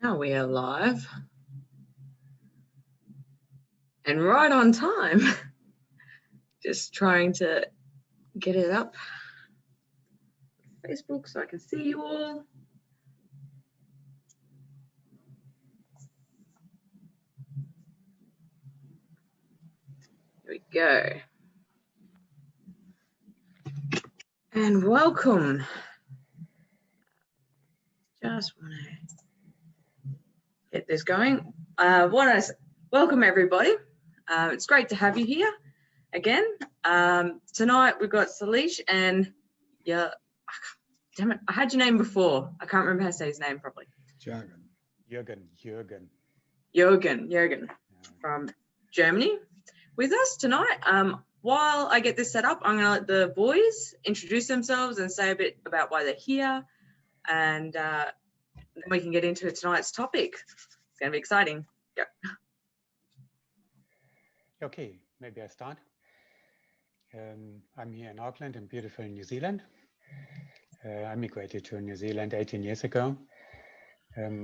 Now we are live and right on time. Just trying to get it up Facebook so I can see you all. Here we go. And welcome. Just want to get this going. Welcome everybody. It's great to have you here again. Tonight we've got Shailesh and damn it, I had your name before. I can't remember how to say his name properly. Juergen from Germany with us tonight. While I get this set up, I'm going to let the boys introduce themselves and say a bit about why they're here, and then we can get into tonight's topic. It's going to be exciting. Go. Okay, maybe I start. I'm here in Auckland in beautiful New Zealand. I migrated to New Zealand 18 years ago.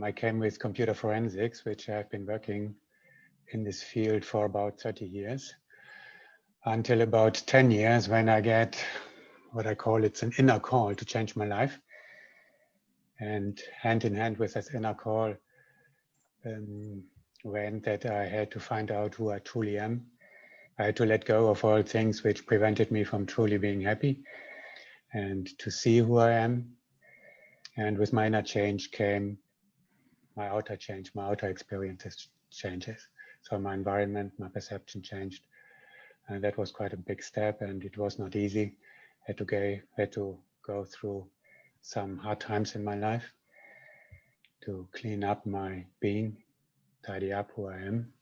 I came with computer forensics, which I've been working in this field for about 30 years, until about 10 years when I get what I call it's an inner call to change my life. And hand in hand with this inner call went that I had to find out who I truly am. I had to let go of all things which prevented me from truly being happy and to see who I am. And with my inner change came my outer change, my outer experiences changes. So my environment, my perception changed. And that was quite a big step, and it was not easy. Had to go through some hard times in my life to clean up my being, tidy up who I am.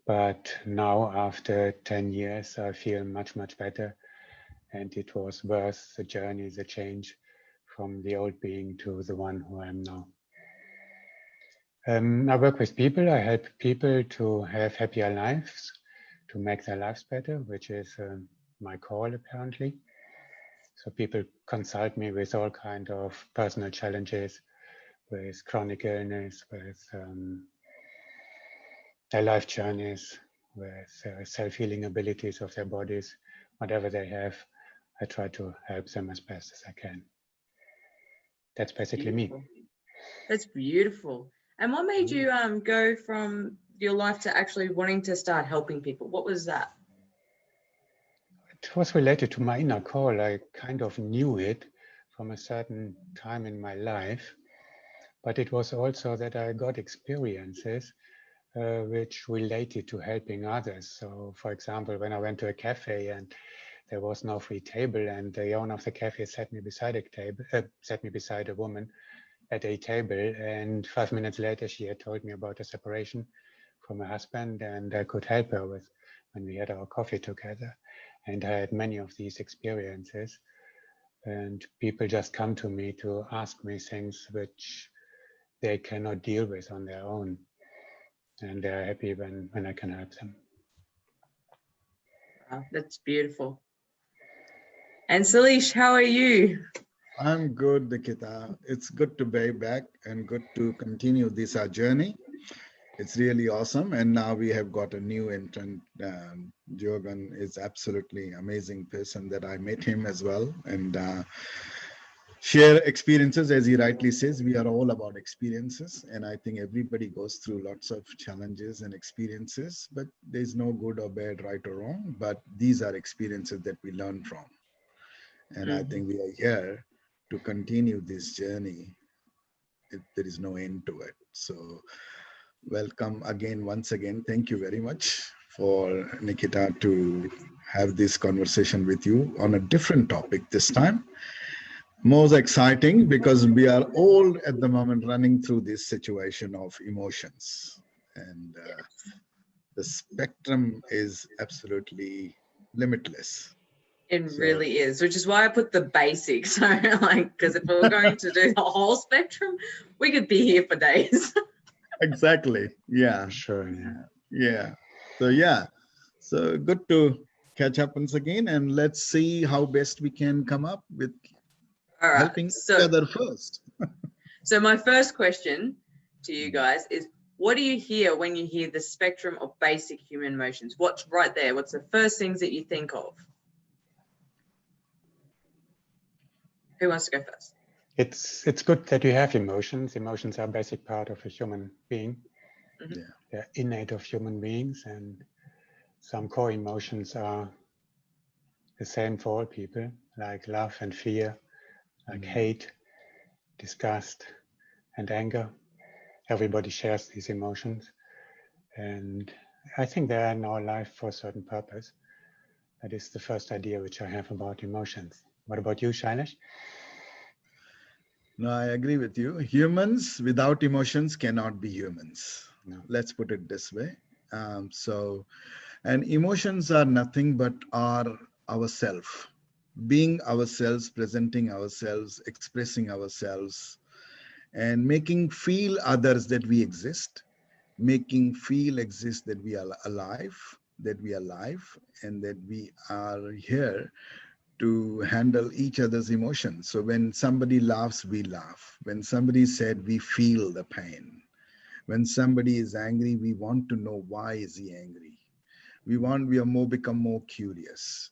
But now, after 10 years, I feel much, much better. And it was worth the journey, the change from the old being to the one who I am now. I work with people. I help people to have happier lives, to make their lives better, which is my call, apparently. So people consult me with all kinds of personal challenges, with chronic illness, with their life journeys, with self-healing abilities of their bodies, whatever they have. I try to help them as best as I can. That's basically me. That's beautiful. And what made you go from your life to actually wanting to start helping people? What was that? It was related to my inner call. I kind of knew it from a certain time in my life, but it was also that I got experiences which related to helping others. So, for example, when I went to a cafe and there was no free table, and the owner of the cafe sat me beside a woman at a table, and 5 minutes later she had told me about a separation from her husband, and I could help her with when we had our coffee together. And I had many of these experiences, and people just come to me to ask me things which they cannot deal with on their own, and they're happy when I can help them. Wow, that's beautiful. And Shailesh, how are you? I'm good, Nikita. It's good to be back and good to continue this journey. It's really awesome. And now we have got a new entrant. Juergen is absolutely amazing person that I met him as well. And share experiences, as he rightly says, we are all about experiences. And I think everybody goes through lots of challenges and experiences, but there's no good or bad, right or wrong. But these are experiences that we learn from. And I think we are here to continue this journey. There is no end to it. So welcome again, once again. Thank you very much for Nikita to have this conversation with you on a different topic this time. Most exciting because we are all at the moment running through this situation of emotions. And the spectrum is absolutely limitless. It really is, which is why I put the basics. So, because if we were going to do the whole spectrum, we could be here for days. Exactly. Yeah. Sure. Yeah. So good to catch up once again, and let's see how best we can come up with helping each other first. So my first question to you guys is, what do you hear when you hear the spectrum of basic human emotions? What's right there? What's the first things that you think of? Who wants to go first? It's good that you have emotions. Emotions are a basic part of a human being. Mhm. Yeah. They're innate of human beings, and some core emotions are the same for all people, like love and fear, like hate, disgust, and anger. Everybody shares these emotions. And I think they are in our life for a certain purpose. That is the first idea which I have about emotions. What about you, Shailesh? No, I agree with you. Humans without emotions cannot be humans. No. Let's put it this way. And emotions are nothing but ourself, being ourselves, presenting ourselves, expressing ourselves, and making feel others that we exist, making feel exist that we are alive, and that we are here to handle each other's emotions. So when somebody laughs, we laugh. When somebody is sad, we feel the pain. When somebody is angry, we want to know why is he angry. Become more curious.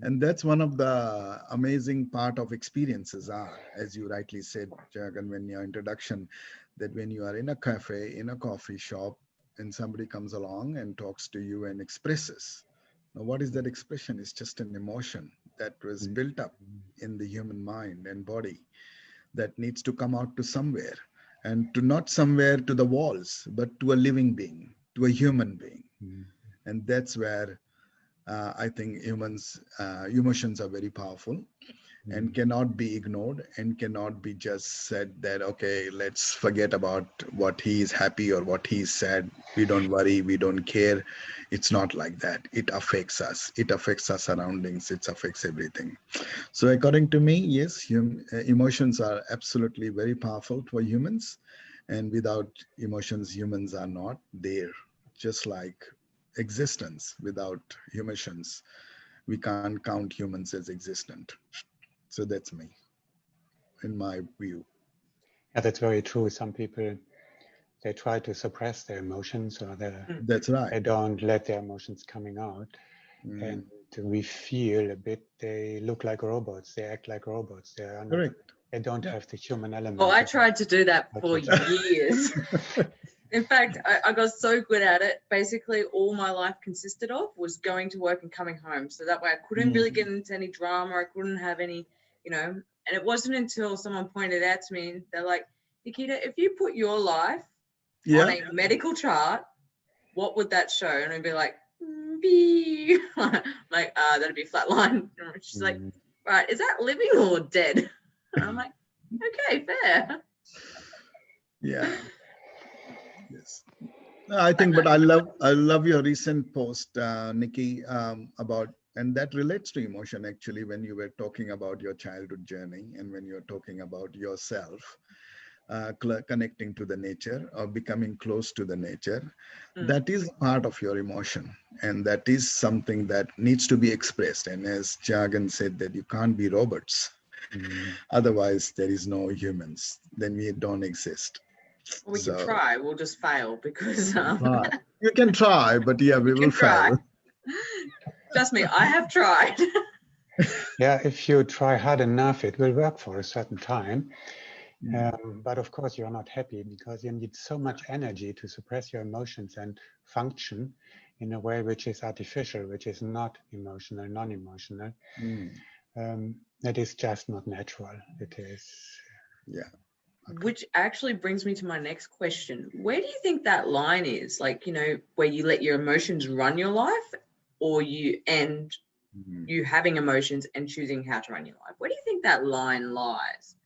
And that's one of the amazing part of experiences are, as you rightly said, Juergen, when your introduction, that when you are in a cafe, in a coffee shop, and somebody comes along and talks to you and expresses. Now, what is that expression? It's just an emotion that was built up in the human mind and body that needs to come out to somewhere, and to not somewhere to the walls, but to a living being, to a human being. And that's where I think emotions are very powerful and cannot be ignored, and cannot be just said that, okay, let's forget about what he is happy or what he is sad. We don't worry, we don't care. It's not like that. It affects us. It affects our surroundings. It affects everything. So according to me, yes, emotions are absolutely very powerful for humans. And without emotions, humans are not there. Just like existence without emotions, we can't count humans as existent. So that's me, in my view. Yeah, that's very true. Some people, they try to suppress their emotions, or That's they right. don't let their emotions coming out. And we feel a bit, they look like robots, they act like robots. They are not, Correct. they don't have the human element. Well, I tried to do that for years. In fact, I got so good at it. Basically, all my life consisted of was going to work and coming home. So that way I couldn't really get into any drama. I couldn't have any, and it wasn't until someone pointed out to me, they're like, Nikita, if you put your life on a medical chart, what would that show? And I'd be like, B. Like, that'd be flatline. She's like, right, is that living or dead? And I'm like, okay, fair. Yeah. Yes. I think, but I love your recent post, Nikki, about, and that relates to emotion actually, when you were talking about your childhood journey and when you're talking about yourself, connecting to the nature or becoming close to the nature. That is part of your emotion, and that is something that needs to be expressed. And as Juergen said, that you can't be robots. Otherwise, there is no humans. Then we don't exist. We can try. We'll just fail because you can try, but yeah, we will fail. Trust me, I have tried. Yeah, if you try hard enough, it will work for a certain time. But of course, you're not happy because you need so much energy to suppress your emotions and function in a way which is artificial, which is not emotional, non-emotional. That is just not natural. It is. Yeah. Okay. Which actually brings me to my next question. Where do you think that line is? Like, where you let your emotions run your life, or you having emotions and choosing how to run your life? Where do you think that line lies?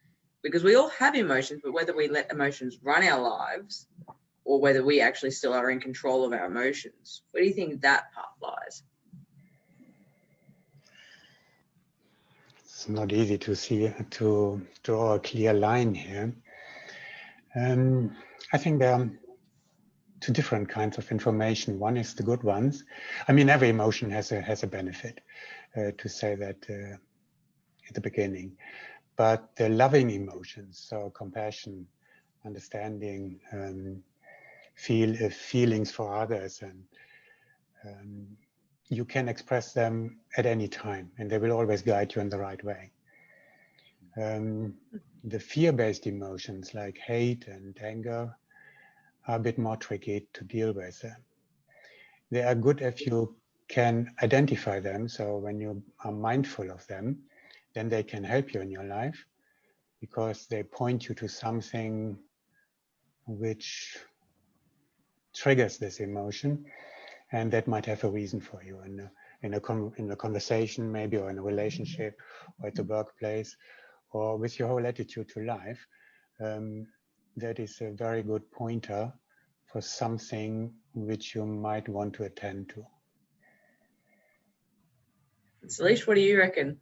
Because we all have emotions, but whether we let emotions run our lives or whether we actually still are in control of our emotions, where do you think that part lies? It's not easy to draw a clear line here. I think there are two different kinds of information. One is the good ones. I mean, every emotion has a benefit, to say that at the beginning. But the loving emotions, so compassion, understanding feelings for others, and you can express them at any time, and they will always guide you in the right way. The fear-based emotions like hate and anger are a bit more tricky to deal with. They are good if you can identify them. So when you are mindful of them, then they can help you in your life, because they point you to something which triggers this emotion, and that might have a reason for you in a conversation maybe, or in a relationship, or at the workplace, or with your whole attitude to life. That is a very good pointer for something which you might want to attend to. Shailesh, what do you reckon?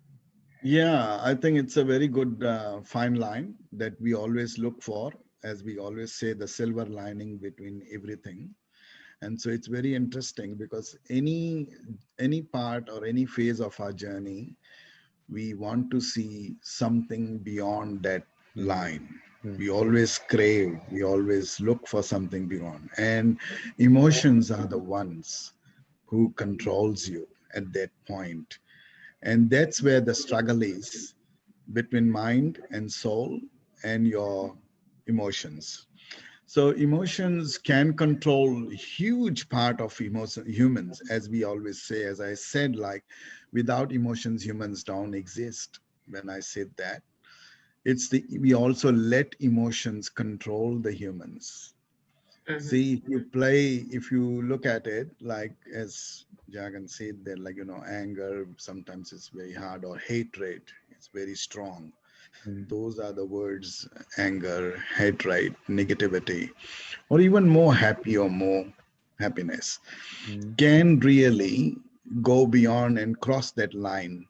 Yeah, I think it's a very good fine line that we always look for, as we always say, the silver lining between everything. And so it's very interesting, because any part or any phase of our journey, we want to see something beyond that line. We always crave, we always look for something beyond. And emotions are the ones who controls you at that point. And that's where the struggle is, between mind and soul and your emotions. So emotions can control huge part of humans, as we always say. As I said, like, without emotions, humans don't exist. When I said that, we also let emotions control the humans. See, if you look at it, like as Juergen said, that, like, anger, sometimes it's very hard, or hatred, it's very strong. Those are the words: anger, hatred, negativity, or even more happy or more happiness, can really go beyond and cross that line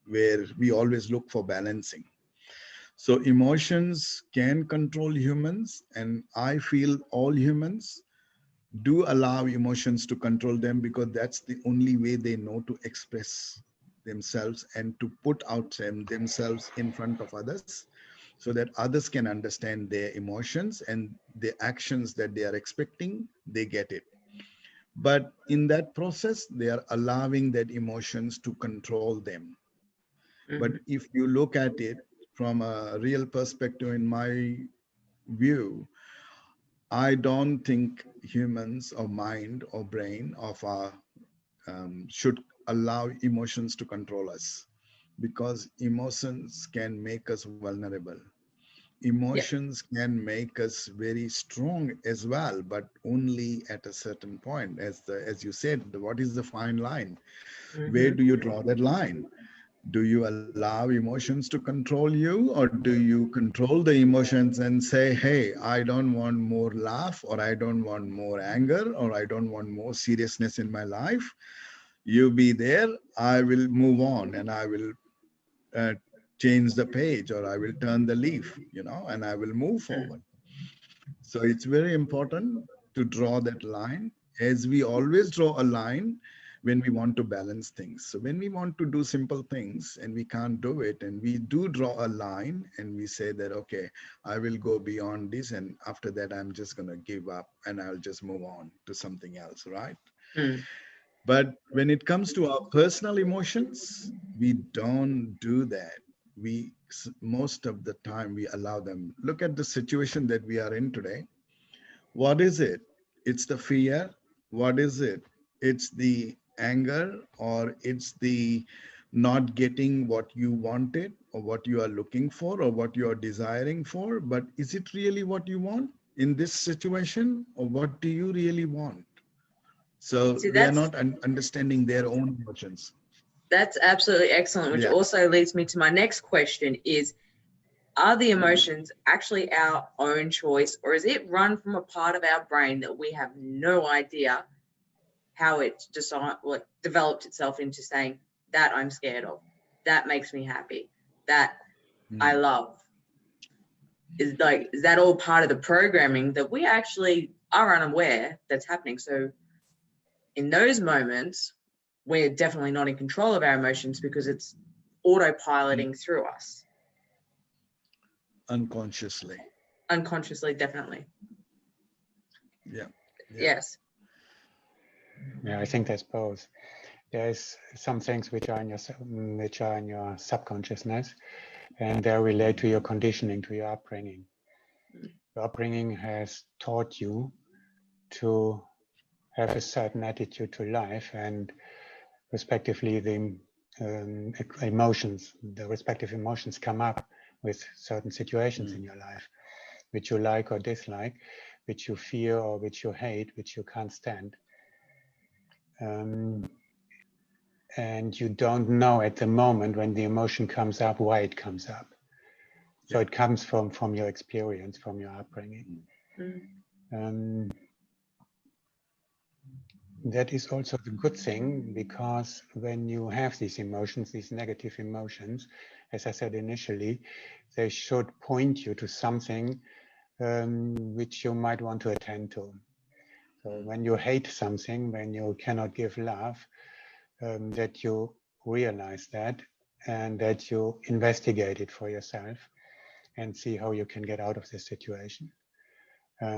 where we always look for balancing. So emotions can control humans, and I feel all humans do allow emotions to control them, because that's the only way they know to express themselves and to put out themselves in front of others, so that others can understand their emotions and the actions that they are expecting, they get it. But in that process, they are allowing that emotions to control them. But if you look at it from a real perspective, in my view, I don't think humans or mind or brain of our should allow emotions to control us, because emotions can make us vulnerable. Emotions can make us very strong as well, but only at a certain point. As you said, what is the fine line? Where do you draw that line? Do you allow emotions to control you, or do you control the emotions and say, hey, I don't want more laugh, or I don't want more anger, or I don't want more seriousness in my life? You be there, I will move on, and I will change the page, or I will turn the leaf, and I will move forward. So it's very important to draw that line, as we always draw a line when we want to balance things. So when we want to do simple things and we can't do it, and we do draw a line and we say that, okay, I will go beyond this, and after that, I'm just going to give up and I'll just move on to something else, right? But when it comes to our personal emotions, we don't do that. Most of the time, we allow them. Look at the situation that we are in today. What is it? It's the fear. What is it? It's the anger, or it's the not getting what you wanted, or what you are looking for, or what you are desiring for. But is it really what you want in this situation, or what do you really want? So See, they are not understanding their own emotions. That's absolutely excellent, which also leads me to my next question is, are the emotions actually our own choice, or is it run from a part of our brain that we have no idea how it developed itself into saying that I'm scared of, that makes me happy, that I love? Is that all part of the programming that we actually are unaware that's happening? So in those moments, we're definitely not in control of our emotions, because it's autopiloting through us. Unconsciously. unconsciously, definitely. Yeah. Yes. Yeah, I think there's both. There's some things which are in your subconsciousness, and they relate to your conditioning, to your upbringing. Your upbringing has taught you to have a certain attitude to life, and respectively the respective emotions come up with certain situations in your life, which you like or dislike, which you fear or which you hate, which you can't stand. And you don't know at the moment when the emotion comes up why it comes up. So it comes from your experience, from your upbringing. That is also the good thing, because when you have these emotions, these negative emotions, as I said initially, they should point you to something which you might want to attend to. So when you hate something, when you cannot give love, that you realize that and that you investigate it for yourself and see how you can get out of this situation.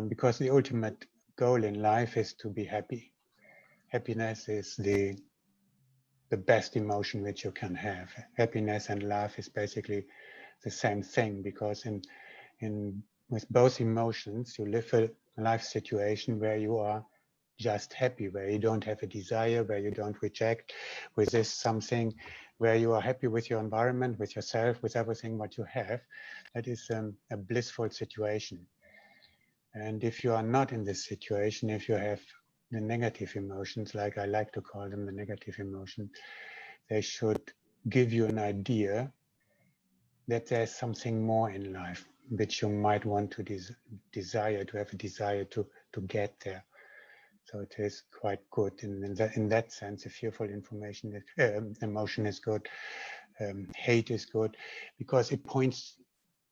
Because the ultimate goal in life is to be happy. Happiness is the best emotion which you can have. Happiness and love is basically the same thing, because with both emotions you live a life situation where you are just happy, where you don't have a desire, where you don't reject, resist something, where you are happy with your environment, with yourself, with everything what you have. That is a blissful situation. And if you are not in this situation, if you have the negative emotions, like I like to call them, the negative emotions, they should give you an idea that there's something more in life which you might want to desire, to have a desire to get there. So it is quite good. In that sense, a fearful emotion is good. Hate is good, because it points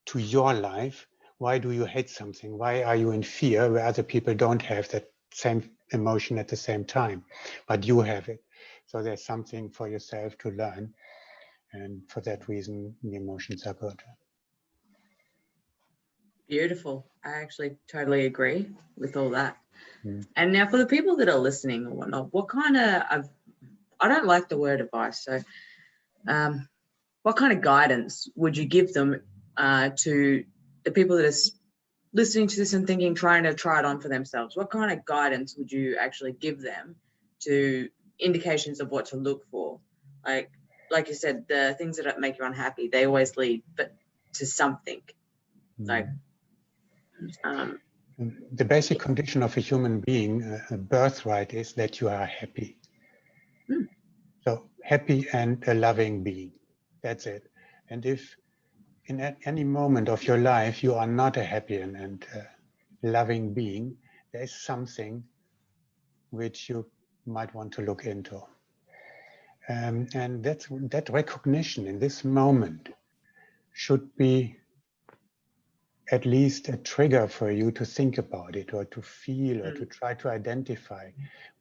to your life. Why do you hate something? Why are you in fear where other people don't have that same emotion at the same time, but you have it? So there's something for yourself to learn. And for that reason, the emotions are good. Beautiful. I actually totally agree with all that. And now for the people that are listening or whatnot, what kind of, I don't like the word advice, so what kind of guidance would you give them to the people that are listening to this and thinking, trying to try it on for themselves? What kind of guidance would you actually give them to indications of what to look for? Like you said, the things that make you unhappy, they always lead to something. Like the basic condition of a human being, a birthright, is that you are happy. So happy and a loving being, that's it. And if in any moment of your life you are not a happy and loving being, there is something which you might want to look into. And that recognition in this moment should be at least a trigger for you to think about it, or to feel, or to try to identify.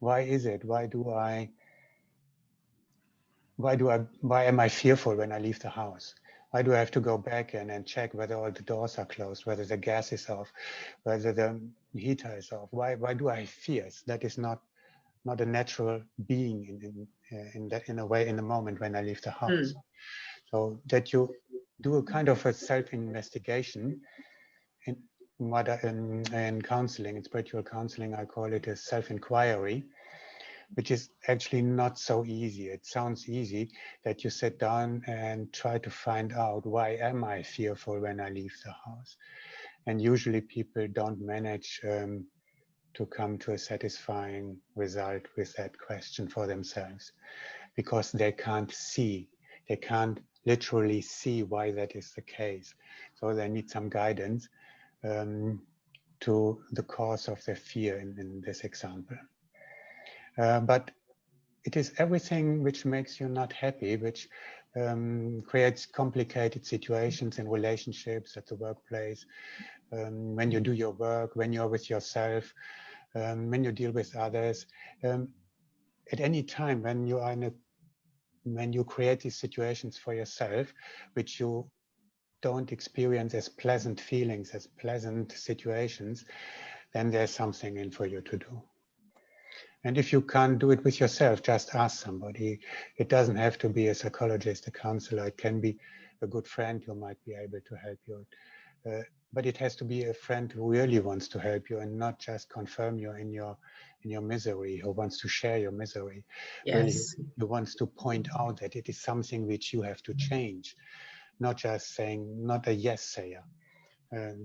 Why is it? Why am I fearful when I leave the house? Why do I have to go back in and check whether all the doors are closed, whether the gas is off, whether the heater is off? Why do I have fears? That is not a natural being in a way in the moment when I leave the house. So that you do a kind of a self-investigation. In counseling, in spiritual counseling, I call it a self-inquiry, which is actually not so easy. It sounds easy that you sit down and try to find out, why am I fearful when I leave the house? And usually people don't manage to come to a satisfying result with that question for themselves, because they can't literally see why that is the case. So they need some guidance to the cause of their fear in this example. But it is everything which makes you not happy, which creates complicated situations in relationships, at the workplace, when you do your work, when you're with yourself, when you deal with others. At any time when you create these situations for yourself, which you don't experience as pleasant feelings, as pleasant situations, then there's something in for you to do. And if you can't do it with yourself, just ask somebody. It doesn't have to be a psychologist, a counselor. It can be a good friend who might be able to help you. But it has to be a friend who really wants to help you and not just confirm you in your misery, who wants to share your misery. Really, Yes. who wants to point out that it is something which you have to change, not just saying, not a yes sayer.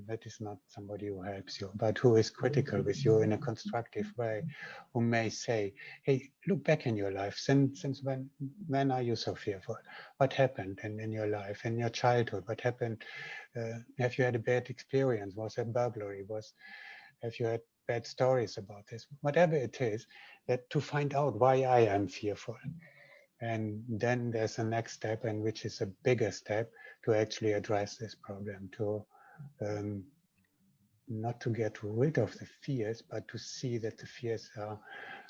That is not somebody who helps you, but who is critical with you in a constructive way, who may say, hey, look back in your life. Since when are you so fearful? What happened in your life, in your childhood? What happened? Have you had a bad experience? Was it burglary? Have you had bad stories about this? Whatever it is, that to find out why I am fearful. And then there's a next step, and which is a bigger step to actually address this problem, to not to get rid of the fears, but to see that the fears are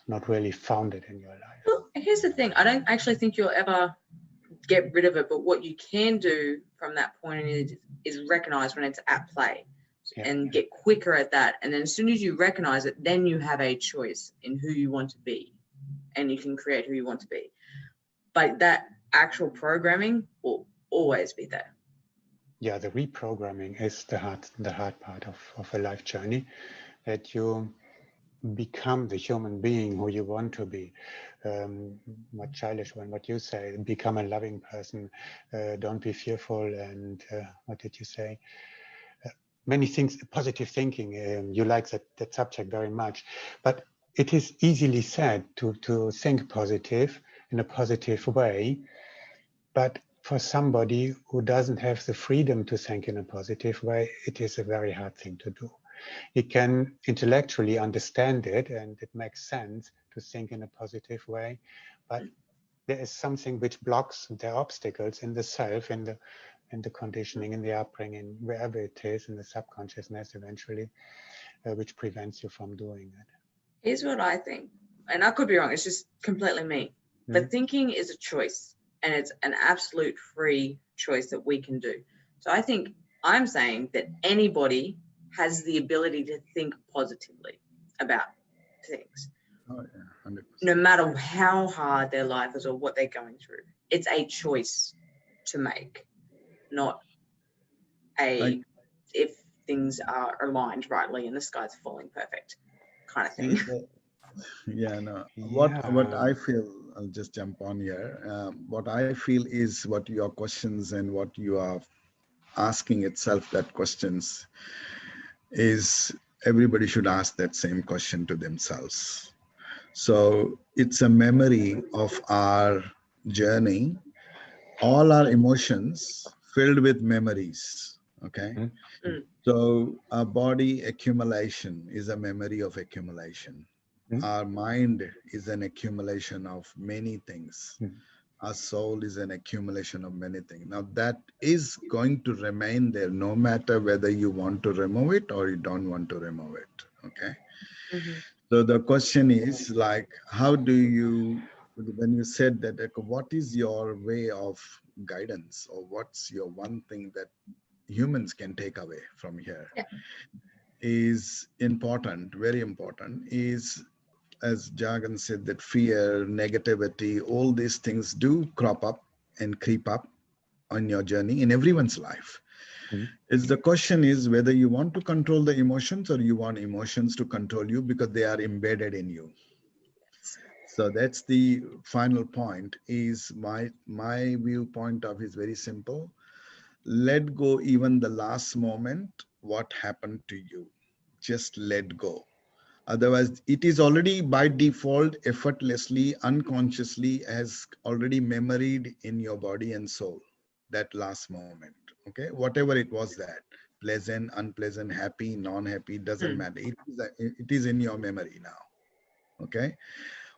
not really founded in your life. Well, here's the thing. I don't actually think you'll ever get rid of it, but what you can do from that point is recognize when it's at play and get quicker at that. And then as soon as you recognize it, then you have a choice in who you want to be, and you can create who you want to be. But that actual programming will always be there. Yeah, the reprogramming is the hard part of a life journey, that you become the human being who you want to be. What Shailesh, what you say, become a loving person, don't be fearful, and what did you say? Many things, positive thinking, you like that subject very much, but it is easily said to think positive in a positive way, but for somebody who doesn't have the freedom to think in a positive way, it is a very hard thing to do. You can intellectually understand it, and it makes sense to think in a positive way, but there is something which blocks the obstacles in the self, in the conditioning, in the upbringing, wherever it is, in the subconsciousness eventually, which prevents you from doing it. Here's what I think, and I could be wrong, it's just completely me, but thinking is a choice. And it's an absolute free choice that we can do. So I think I'm saying that anybody has the ability to think positively about things. Oh, yeah, 100%. No matter how hard their life is or what they're going through. It's a choice to make, not a if things are aligned rightly and the sky's falling perfect kind of thing. Yeah, no. What I feel, I'll just jump on here. What I feel is what your questions and what you are asking itself, that questions, is everybody should ask that same question to themselves. So it's a memory of our journey, all our emotions filled with memories. Okay. So our body accumulation is a memory of accumulation. Our mind is an accumulation of many things. Our soul is an accumulation of many things. Now that is going to remain there no matter whether you want to remove it or you don't want to remove it. Okay. So the question is like, how do you, when you said that, like, what is your way of guidance, or what's your one thing that humans can take away from here? Is important, very important, is, as Juergen said, that fear, negativity, all these things do crop up and creep up on your journey in everyone's life. The question is whether you want to control the emotions or you want emotions to control you, because they are embedded in you. So that's the final point. Is my viewpoint of is very simple. Let go even the last moment, what happened to you. Just let go. Otherwise, it is already by default, effortlessly, unconsciously, has already memoried in your body and soul, that last moment. Okay, whatever it was, that pleasant, unpleasant, happy, non-happy, doesn't matter. It is in your memory now. Okay,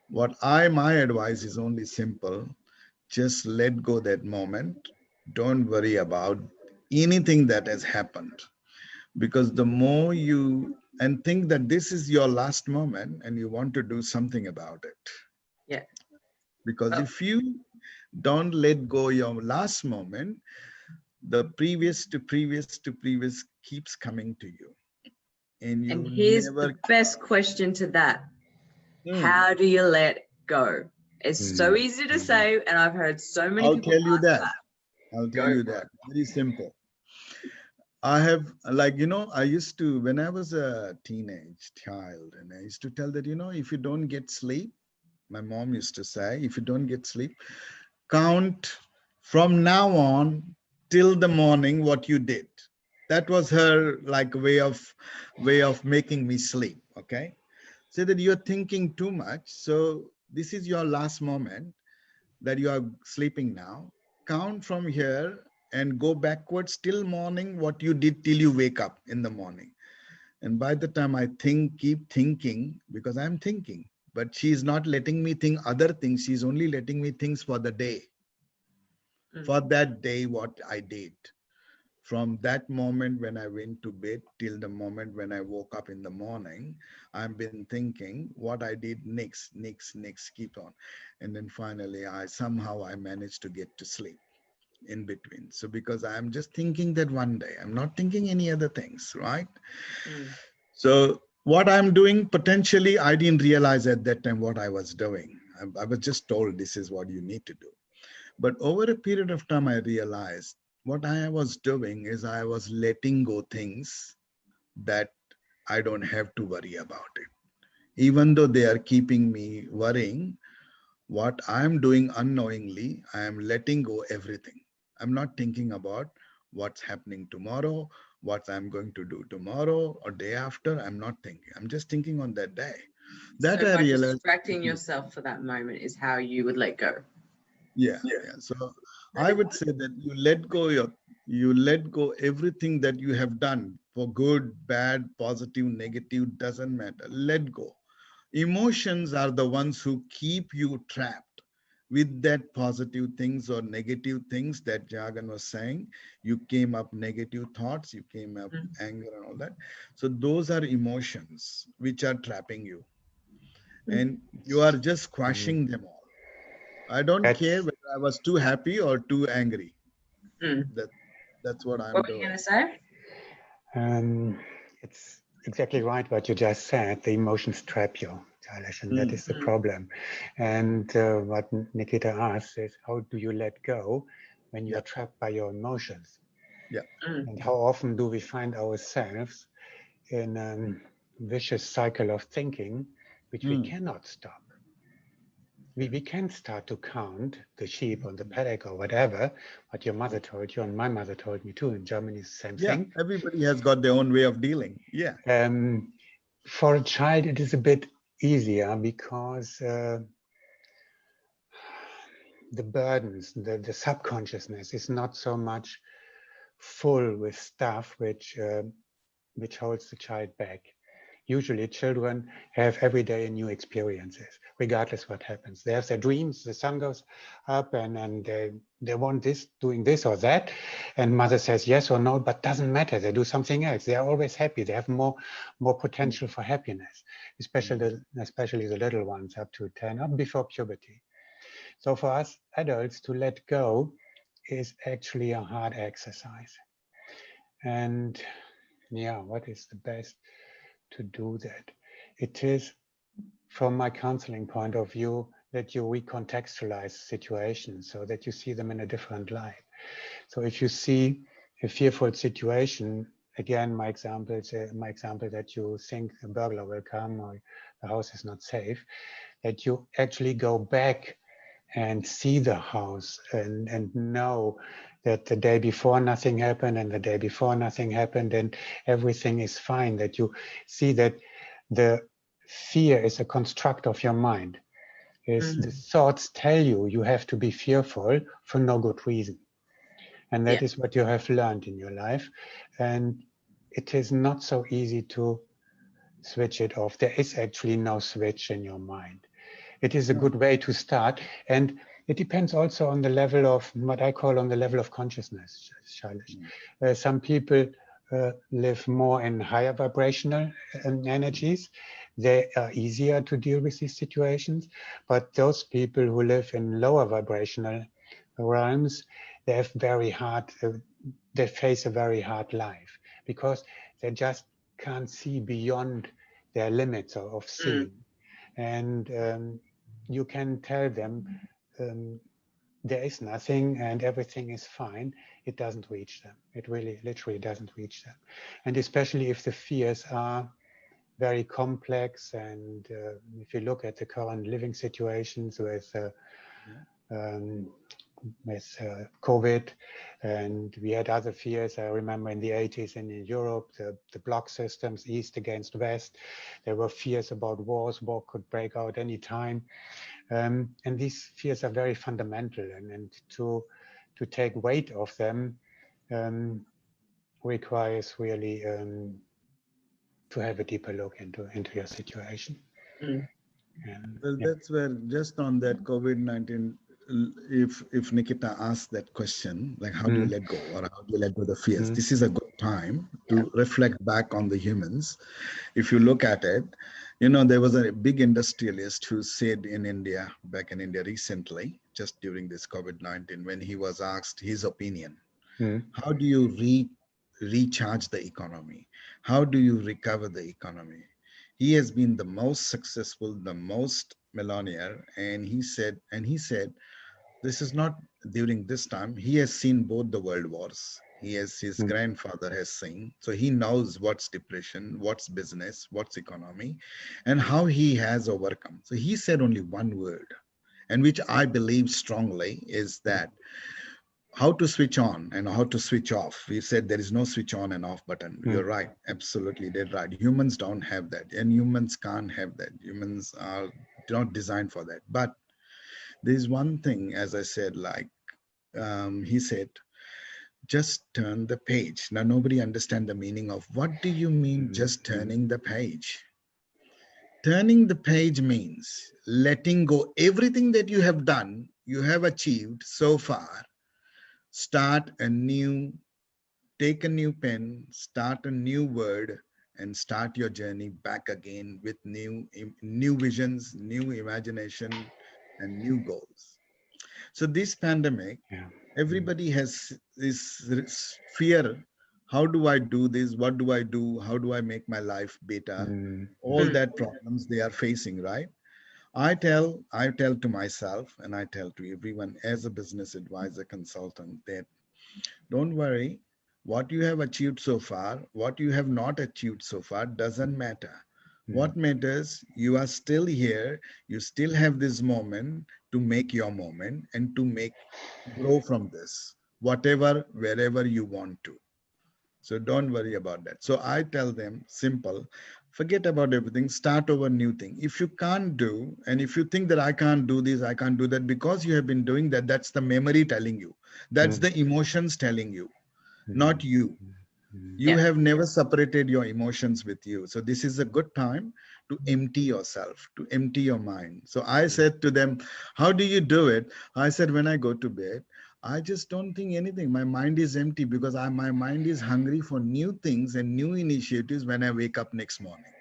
my advice is only simple. Just let go that moment. Don't worry about anything that has happened, because the more you and think that this is your last moment and you want to do something about it. Yeah. Because if you don't let go your last moment, the previous to previous to previous keeps coming to you. And you And here's never. the best question to that. Hmm. How do you let go? It's so easy to say, and I've heard so many I'll people tell you ask that. that. I'll Go tell you for that. it. Very simple. I have, like, I used to, when I was a teenage child, and I used to tell that, if you don't get sleep, my mom used to say, if you don't get sleep, count from now on till the morning what you did. That was her like way of making me sleep. Okay. Say that you're thinking too much. So this is your last moment that you are sleeping now. Count from here and go backwards till morning what you did till you wake up in the morning. And by the time I keep thinking, because I'm thinking, but she's not letting me think other things. She's only letting me think for the day, for that day, what I did. From that moment when I went to bed till the moment when I woke up in the morning, I've been thinking what I did next, keep on. And then finally, somehow I managed to get to sleep in between. So because I'm just thinking that one day, I'm not thinking any other things, right? So what I'm doing, potentially, I didn't realize at that time what I was doing. I was just told this is what you need to do. But over a period of time, I realized what I was doing is I was letting go things that I don't have to worry about it. Even though they are keeping me worrying, what I'm doing unknowingly, I am letting go everything. I'm not thinking about what's happening tomorrow, what I'm going to do tomorrow or day after. I'm not thinking. I'm just thinking on that day. That So I by realized. distracting yourself for that moment is how you would let go. Yeah. So I would say that you let go everything that you have done for good, bad, positive, negative, doesn't matter. Let go. Emotions are the ones who keep you trapped with that positive things or negative things that Juergen was saying. You came up negative thoughts, you came up anger and all that. So those are emotions which are trapping you. And you are just squashing them all. I don't care whether I was too happy or too angry. That's what I'm What were you doing. going to say? It's exactly right what you just said. The emotions trap you, Shailesh, and that is the problem. And what Nikita asks is, how do you let go when you are trapped by your emotions? Yeah. And how often do we find ourselves in a vicious cycle of thinking, which we cannot stop? We can start to count the sheep on the paddock or whatever, what your mother told you and my mother told me too. In Germany, it's the same thing. Everybody has got their own way of dealing. Yeah. For a child, it is a bit easier because the burdens, the subconsciousness is not so much full with stuff which holds the child back. Usually children have every day new experiences, regardless what happens. They have their dreams, the sun goes up and they want this, doing this or that. And mother says yes or no, but doesn't matter. They do something else. They are always happy. They have more potential for happiness, especially the little ones up to 10 or before puberty. So for us adults to let go is actually a hard exercise. And yeah, what is the best to do that? It is, from my counseling point of view, that you recontextualize situations so that you see them in a different light. So if you see a fearful situation, again, my example that you think a burglar will come or the house is not safe, that you actually go back and see the house and know that the day before nothing happened and the day before nothing happened and everything is fine, that you see that the fear is a construct of your mind. Is the thoughts tell you you have to be fearful for no good reason. And that is what you have learned in your life. And it is not so easy to switch it off. There is actually no switch in your mind. It is a good way to start. And it depends also on the level of what I call on the level of consciousness, Shailesh. Some people live more in higher vibrational energies. They are easier to deal with these situations. But those people who live in lower vibrational realms, they have very hard, they face a very hard life because they just can't see beyond their limits of seeing. And you can tell them there is nothing and everything is fine. It doesn't reach them. It really literally doesn't reach them. And especially if the fears are very complex, and if you look at the current living situations with COVID, and we had other fears. I remember in the 80s and in Europe, the block systems, East against West. There were fears about wars. War could break out any time. And these fears are very fundamental, and to take weight of them requires really to have a deeper look into your situation. Well, that's where, just on that COVID-19, if Nikita asked that question, like how do you let go, or how do you let go of the fears? This is a good time to reflect back on the humans. If you look at it, there was a big industrialist who said back in India recently, just during this COVID-19, when he was asked his opinion, how do you recharge the economy? How do you recover the economy? He has been the most successful, the most millionaire, and he said, this is not during this time. He has seen both the world wars. His grandfather has seen, so he knows what's depression, what's business, what's economy, and how he has overcome. So he said only one word, and which I believe strongly is that how to switch on and how to switch off. We said there is no switch on and off button. You're right. Absolutely. They're right. Humans don't have that, and humans can't have that. Humans are not designed for that. But there's one thing, as I said, like he said, just turn the page. Now, nobody understands the meaning of what do you mean just turning the page? Turning the page means letting go everything that you have done, you have achieved so far. Start anew, take a new pen, start a new word, and start your journey back again with new visions, new imagination, and new goals. So this pandemic, everybody has this fear. How do I do this? What do I do? How do I make my life better? All that problems they are facing, right? I tell to myself, and I tell to everyone as a business advisor consultant, that don't worry, what you have achieved so far, what you have not achieved so far doesn't matter. What matters, you are still here, you still have this moment to make your moment and to grow from this, wherever you want to. So don't worry about that. So I tell them, simple, forget about everything, start over new thing. If you can't do, and if you think that I can't do this, I can't do that, because you have been doing that, that's the memory telling you. That's the emotions telling you, not you. You have never separated your emotions with you. So this is a good time to empty yourself, to empty your mind. So I said to them, how do you do it? I said, when I go to bed, I just don't think anything. My mind is empty because my mind is hungry for new things and new initiatives when I wake up next morning.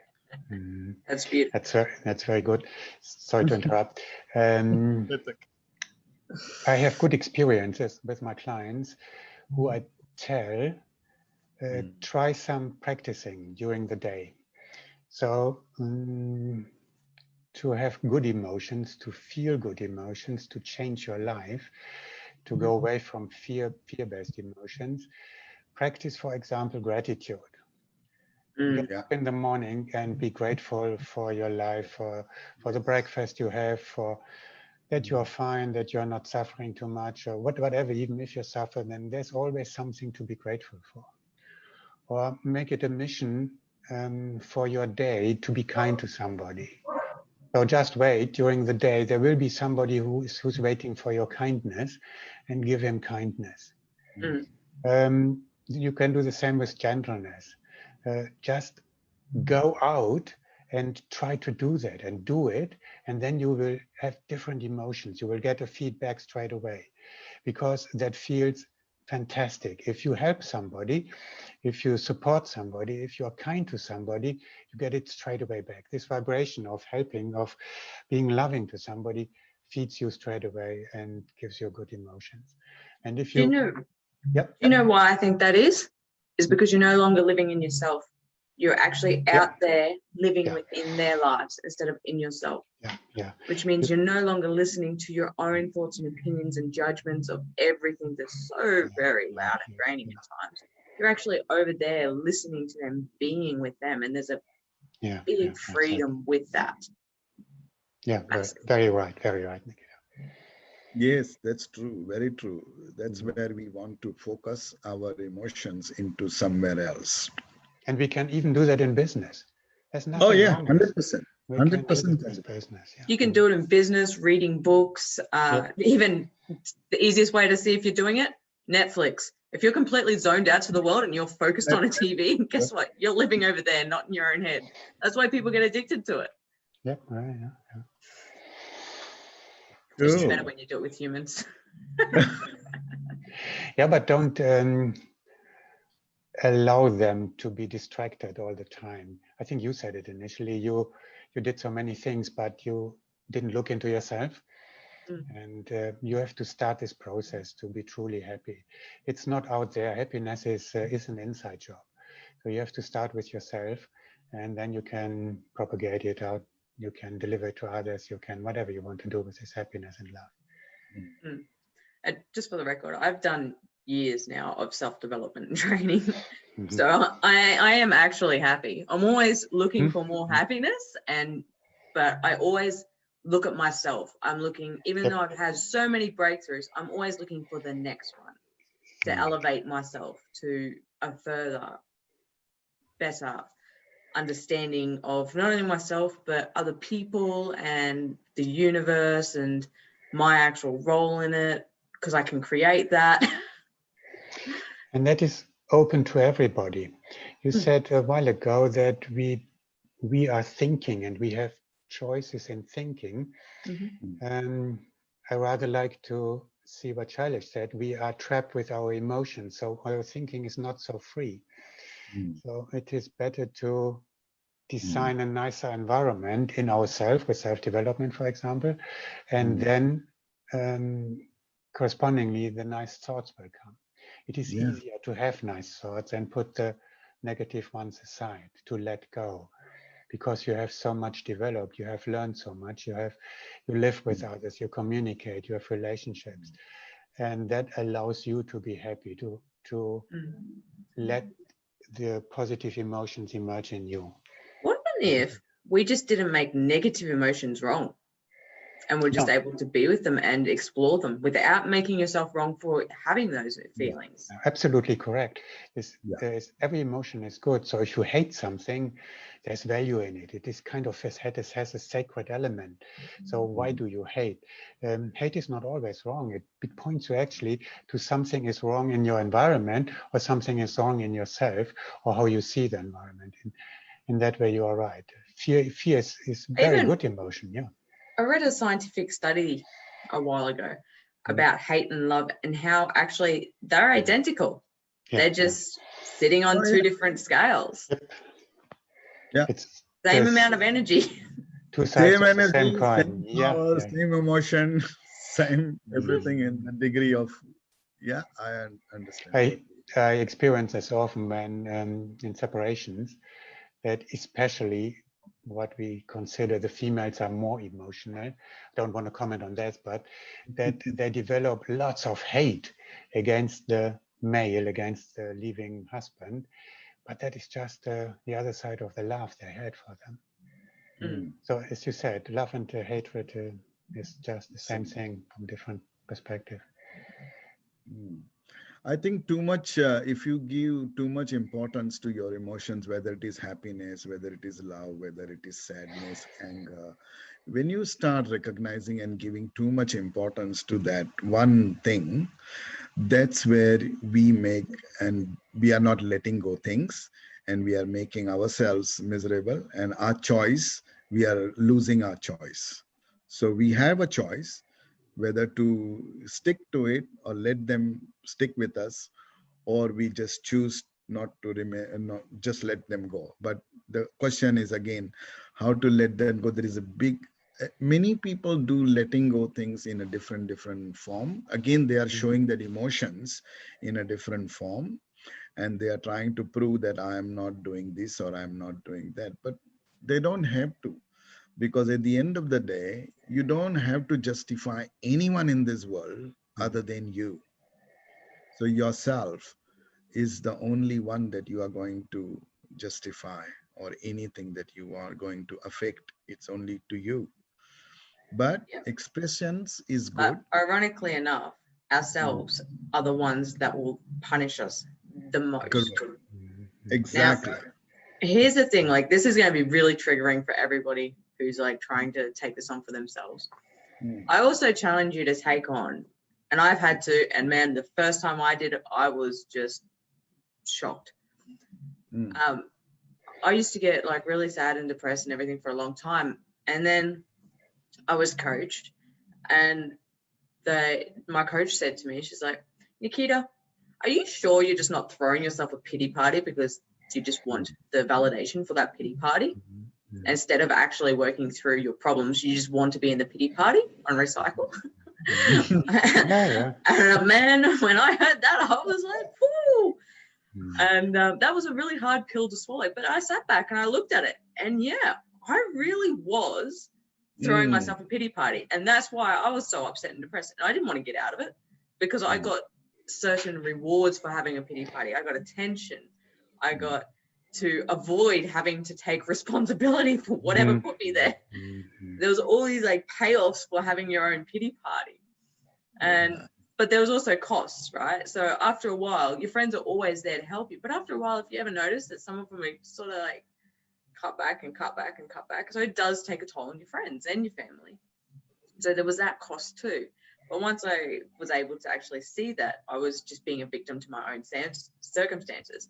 That's beautiful. That's very good. Sorry to interrupt. I have good experiences with my clients who I tell, try some practicing during the day. So to have good emotions, to feel good emotions, to change your life, to go away from fear-based emotions, practice, for example, gratitude. Get up in the morning and be grateful for your life, for the breakfast you have, for that you are fine, that you're not suffering too much, or whatever. Even if you suffer, then there's always something to be grateful for. Or make it a mission for your day to be kind to somebody. So just wait during the day. There will be somebody who's waiting for your kindness, and give him kindness. You can do the same with gentleness. Just go out and try to do that and do it, and then you will have different emotions. You will get a feedback straight away, because that feels fantastic. If you help somebody, if you support somebody, if you are kind to somebody, you get it straight away back. This vibration of helping, of being loving to somebody, feeds you straight away and gives you good emotions. And if you Yep. You know why I think that is? Is because you're no longer living in yourself. You're actually out there living within their lives instead of in yourself. Yeah. Which means you're no longer listening to your own thoughts and opinions and judgments of everything that's so very loud and draining at times. You're actually over there listening to them, being with them, and there's a big freedom with that. Yeah, very right, Nikita. Yes, that's true. Very true. That's where we want to focus our emotions into somewhere else. And we can even do that in business. There's nothing Oh yeah, wrong 100%. with 100%. business. Yeah. You can do it in business, reading books, even the easiest way to see if you're doing it, Netflix. If you're completely zoned out to the world and you're focused on a TV, guess what? You're living over there, not in your own head. That's why people get addicted to it. Yep, right, yeah. It's just better when you do it with humans. Yeah, but don't allow them to be distracted all the time. I think you said it initially. You did so many things, but you didn't look into yourself. And you have to start this process to be truly happy. It's not out there. Happiness is an inside job. So you have to start with yourself, and then you can propagate it out. You can deliver it to others. You can whatever you want to do with this happiness and love. And just for the record, I've done years now of self-development and training. So I am actually happy. I'm always looking for more happiness, but I always look at myself. I'm looking, even though I've had so many breakthroughs, I'm always looking for the next one to elevate myself to a further, better understanding of not only myself, but other people and the universe and my actual role in it, because I can create that. And that is open to everybody. You said a while ago that we are thinking and we have choices in thinking. I rather like to see what Shailesh said. We are trapped with our emotions, so our thinking is not so free. So it is better to design a nicer environment in ourselves with self-development, for example, and then correspondingly the nice thoughts will come. It is easier to have nice thoughts and put the negative ones aside, to let go, because you have so much developed, you have learned so much, you live with others, you communicate, you have relationships, and that allows you to be happy, to let the positive emotions emerge in you. What if we just didn't make negative emotions wrong, and we're just able to be with them and explore them without making yourself wrong for having those feelings? Absolutely correct. Every emotion is good. So if you hate something, there's value in it. It is kind of has a sacred element. So why do you hate? Hate is not always wrong. It points you actually to something is wrong in your environment, or something is wrong in yourself, or how you see the environment. In that way, you are right. Fear is very good emotion. Yeah. I read a scientific study a while ago about hate and love and how actually they're identical. They're just sitting on two different scales. It's same amount of energy. Two sides same of energy, the same coin. Power, same emotion, same everything in the degree of, I understand. I experience this often when in separations, that especially what we consider the females are more emotional. Don't want to comment on that, but that they develop lots of hate against the male, against the leaving husband. But that is just the other side of the love they had for them. So as you said, love and hatred is just the same thing from different perspective. I think too much, if you give too much importance to your emotions, whether it is happiness, whether it is love, whether it is sadness, anger, when you start recognizing and giving too much importance to that one thing, that's where we are not letting go things, and we are making ourselves miserable, and our choice, we are losing our choice. So we have a choice whether to stick to it or let them stick with us, or we just choose not to remain, just let them go. But the question is again, how to let them go. There is a big many people do letting go things in a different form. Again, they are showing that emotions in a different form, and they are trying to prove that I am not doing this or I am not doing that. But they don't have to, because at the end of the day, you don't have to justify anyone in this world other than you. So yourself is the only one that you are going to justify, or anything that you are going to affect. It's only to you. But Yep. expressions is But good. ironically enough, ourselves are the ones that will punish us the most. Correct. Exactly. Now, here's the thing, like, this is going to be really triggering for everybody who's like trying to take this on for themselves. I also challenge you to take on, and I've had to, and man, the first time I did it, I was just shocked. I used to get like really sad and depressed and everything for a long time. And then I was coached, and my coach said to me, she's like, Nikita, are you sure you're just not throwing yourself a pity party because you just want the validation for that pity party? Instead of actually working through your problems, you just want to be in the pity party on recycle. And man, when I heard that, I was like, whoo. And that was a really hard pill to swallow. But I sat back and I looked at it, and yeah, I really was throwing myself a pity party. And that's why I was so upset and depressed. And I didn't want to get out of it, because I got certain rewards for having a pity party. I got attention. I got to avoid having to take responsibility for whatever put me there. There was all these like payoffs for having your own pity party. But there was also costs, right? So after a while, your friends are always there to help you. But after a while, if you ever notice that some of them are sort of like cut back and cut back and cut back, so it does take a toll on your friends and your family. So there was that cost too. But once I was able to actually see that I was just being a victim to my own circumstances,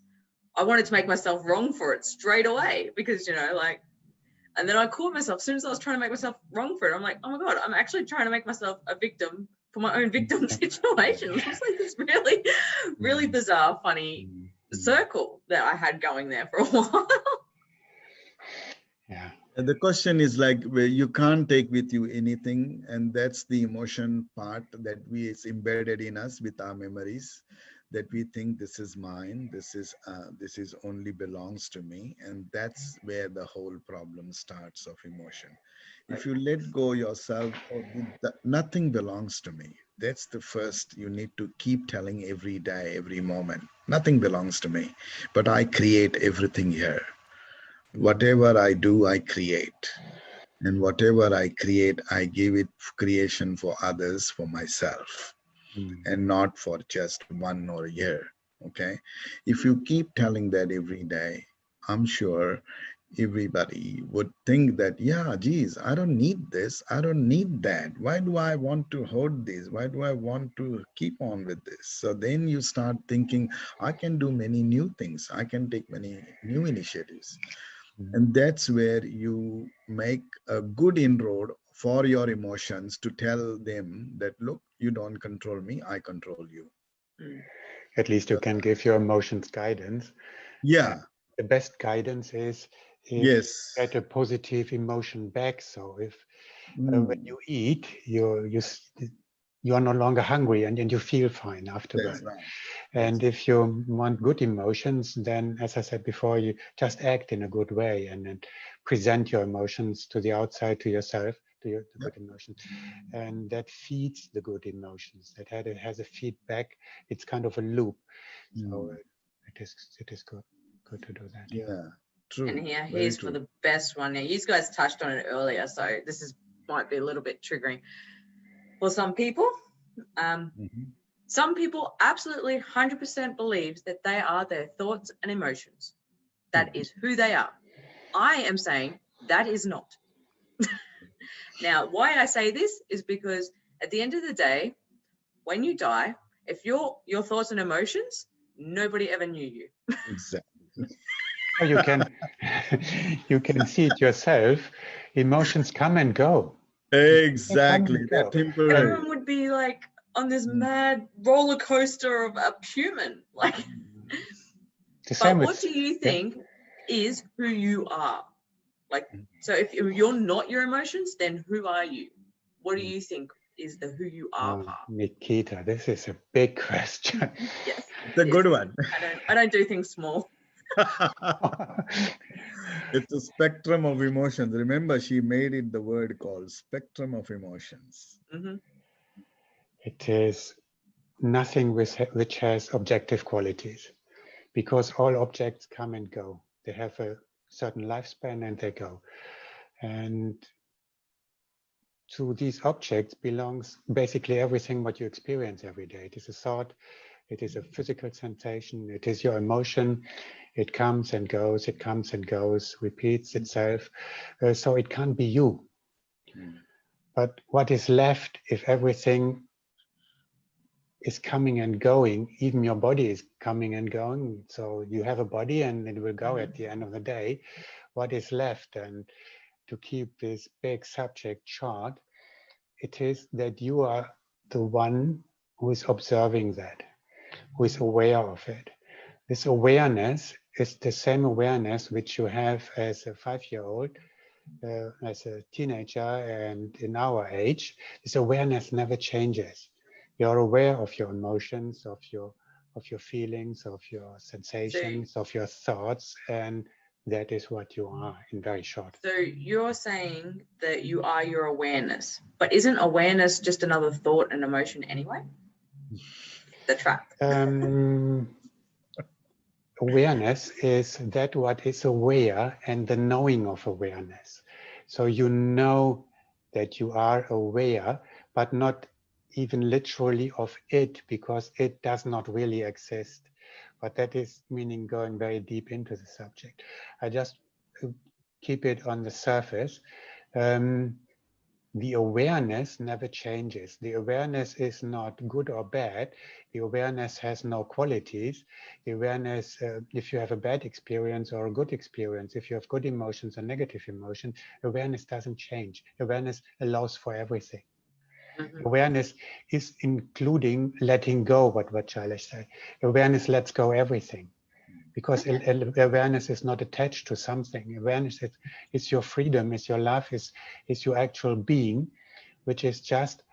I wanted to make myself wrong for it straight away, because, you know, like, and then I caught myself, as soon as I was trying to make myself wrong for it, I'm like, oh my God, I'm actually trying to make myself a victim for my own victim situation. It's like this really, really bizarre, funny circle that I had going there for a while. Yeah. And the question is like, where you can't take with you anything, and that's the emotion part that is embedded in us with our memories, that we think this is mine, this is only belongs to me, and that's where the whole problem starts of emotion. If you let go yourself, nothing belongs to me. That's the first you need to keep telling every day, every moment. Nothing belongs to me, but I create everything here. Whatever I do, I create. And whatever I create, I give it creation for others, for myself, and not for just 1 or a year. Okay. If you keep telling that every day, I'm sure everybody would think that, yeah, geez, I don't need this. I don't need that. Why do I want to hold this? Why do I want to keep on with this? So then you start thinking, I can do many new things. I can take many new initiatives. And that's where you make a good inroad for your emotions to tell them that, look, you don't control me, I control you. At least you can give your emotions guidance. Yeah. The best guidance is if you get a positive emotion back. So if when you eat, you are no longer hungry, and you feel fine afterwards. Right. And if you want good emotions, then, as I said before, you just act in a good way and present your emotions to the outside, to yourself, to your good emotions. And that feeds the good emotions. That has a feedback. It's kind of a loop. So it is good to do that. Yeah, true. And here's for the best one. Now, you guys touched on it earlier, so this might be a little bit triggering for some people. Some people absolutely 100% believes that they are their thoughts and emotions. That is who they are. I am saying that is not. Now, why I say this is because at the end of the day, when you die, if your thoughts and emotions, nobody ever knew you. Exactly. You can see it yourself. Emotions come and go. Exactly. They're temporary. Everyone would be like on this mad roller coaster of a human. Like, but what do you think is who you are? Like, so if you're not your emotions, then who are you? What do you think is the who you are part? Nikita, this is a big question. Yes, It's a good one. I don't do things small. It's a spectrum of emotions. Remember, she made it the word called spectrum of emotions. Mm-hmm. It is nothing which has objective qualities, because all objects come and go. They have a certain lifespan and they go. And to these objects belongs basically everything what you experience every day. It is a thought, it is a physical sensation, it is your emotion. It comes and goes, it comes and goes, repeats itself. So it can't be you. But what is left if everything is coming and going, even your body is coming and going. So you have a body and it will go at the end of the day. What is left? And to keep this big subject short, it is that you are the one who is observing that, who is aware of it. This awareness is the same awareness which you have as a 5-year-old, as a teenager, and in our age. This awareness never changes. You're aware of your emotions, of your feelings, of your sensations, of your thoughts, and that is what you are in very short. So you're saying that you are your awareness, but isn't awareness just another thought and emotion anyway? The trap. Awareness is that what is aware and the knowing of awareness. So you know that you are aware, but not even literally of it, because it does not really exist. But that is meaning going very deep into the subject. I just keep it on the surface. The awareness never changes. The awareness is not good or bad. The awareness has no qualities. The awareness, if you have a bad experience or a good experience, if you have good emotions or negative emotions, awareness doesn't change. Awareness allows for everything. Mm-hmm. Awareness is including letting go, what Shailesh said. Awareness lets go everything. Because awareness is not attached to something. Awareness is your freedom, is your love, is your actual being, which is just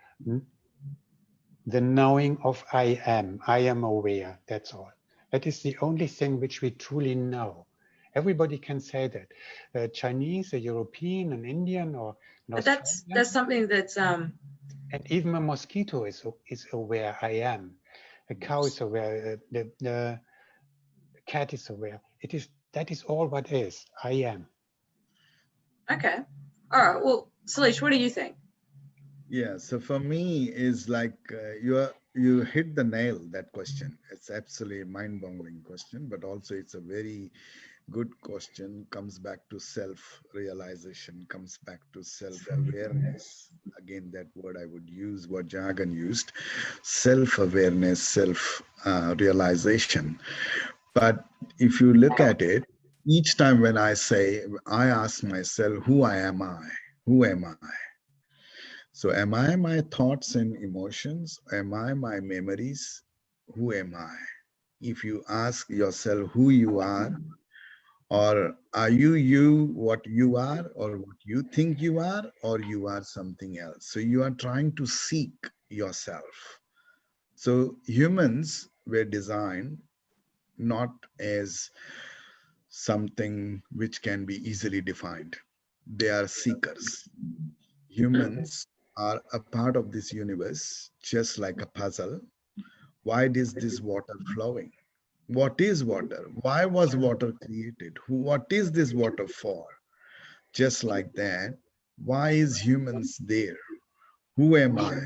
the knowing of I am. I am aware, that's all. That is the only thing which we truly know. Everybody can say that. A Chinese, a European, an Indian, or an Australian. That's something that's And even a mosquito is aware I am. A cow is aware, the cat is aware. That is all what is. I am. Okay. All right. Well, Shailesh, what do you think? Yeah. So for me, is like you hit the nail. That question. It's absolutely a mind-boggling question, but also it's a very good question. Comes back to self-realization. Comes back to self-awareness. Again, that word I would use, what Juergen used, self-awareness, self-realization. But if you look at it, each time when I ask myself, who am I? Who am I? So am I my thoughts and emotions? Am I my memories? Who am I? If you ask yourself who you are, or are you what you are, or what you think you are, or you are something else? So you are trying to seek yourself. So humans were designed not as something which can be easily defined. They are seekers. Humans are a part of this universe, just like a puzzle. Why is this water flowing? What is water? Why was water created? What is this water for? Just like that, why is humans there? Who am I?